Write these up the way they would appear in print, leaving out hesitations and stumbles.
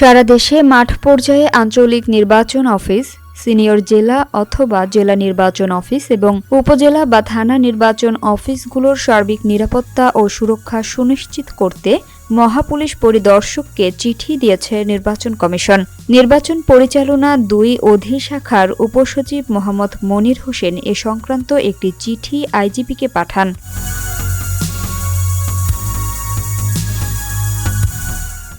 সারা দেশে মাঠ পর্যায়ে আঞ্চলিক নির্বাচন অফিস, সিনিয়র জেলা অথবা জেলা নির্বাচন অফিস এবং উপজেলা বা থানা নির্বাচন অফিসগুলোর সার্বিক নিরাপত্তা ও সুরক্ষা সুনিশ্চিত করতে মহাপুলিশ পরিদর্শককে চিঠি দিয়েছে নির্বাচন কমিশন। নির্বাচন পরিচালনা ২ অধিশাখার উপসচিব মোহাম্মদ মনির হোসেন এ সংক্রান্ত একটি চিঠি আইজিপিকে পাঠান।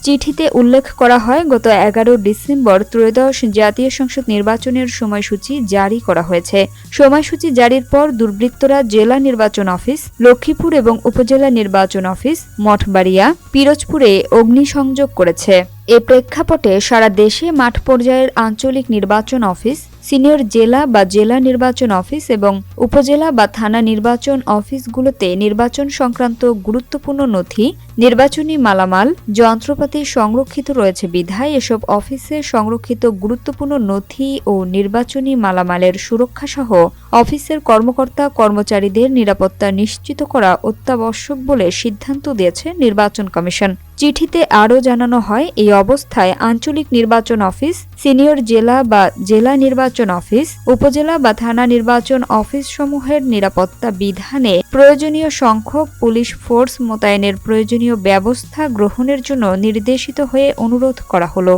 চিঠিতে উল্লেখ করা হয়, গত ১১ ডিসেম্বর ত্রয়োদশ জাতীয় সংসদ নির্বাচনের সময়সূচি জারি করা হয়েছে। সময়সূচি জারির পর দুর্বৃত্তরা জেলা নির্বাচন অফিস, লক্ষ্মীপুর এবং উপজেলা নির্বাচন অফিস, মঠবাড়িয়া, পিরোজপুরে অগ্নিসংযোগ করেছে। এ প্রেক্ষাপটে সারা দেশে মাঠ পর্যায়ের আঞ্চলিক নির্বাচন অফিস, সিনিয়র জেলা বা জেলা নির্বাচন অফিস এবং উপজেলা বা থানা নির্বাচন অফিসগুলোতে নির্বাচন সংক্রান্ত গুরুত্বপূর্ণ নথি, নির্বাচনী মালামাল, যন্ত্রপাতি সংরক্ষিত রয়েছে বিধায় এসব অফিসে সংরক্ষিত গুরুত্বপূর্ণ নথি ও নির্বাচনী মালামালের সুরক্ষাসহ অফিসের কর্মকর্তা কর্মচারীদের নিরাপত্তা নিশ্চিত করা অত্যাবশ্যক বলে সিদ্ধান্ত দিয়েছে নির্বাচন কমিশন। চিঠিতে আরও জানানো হয়, এই অবস্থায় আঞ্চলিক নির্বাচন অফিস, সিনিয়র জেলা বা জেলা নির্বাচন অফিস, উপজেলা বা থানা নির্বাচন অফিসসমূহের নিরাপত্তা বিধানে প্রয়োজনীয় সংখ্যক পুলিশ ফোর্স মোতায়েনের প্রয়োজনীয় ব্যবস্থা গ্রহণের জন্য নির্দেশিত হয়ে অনুরোধ করা হলো।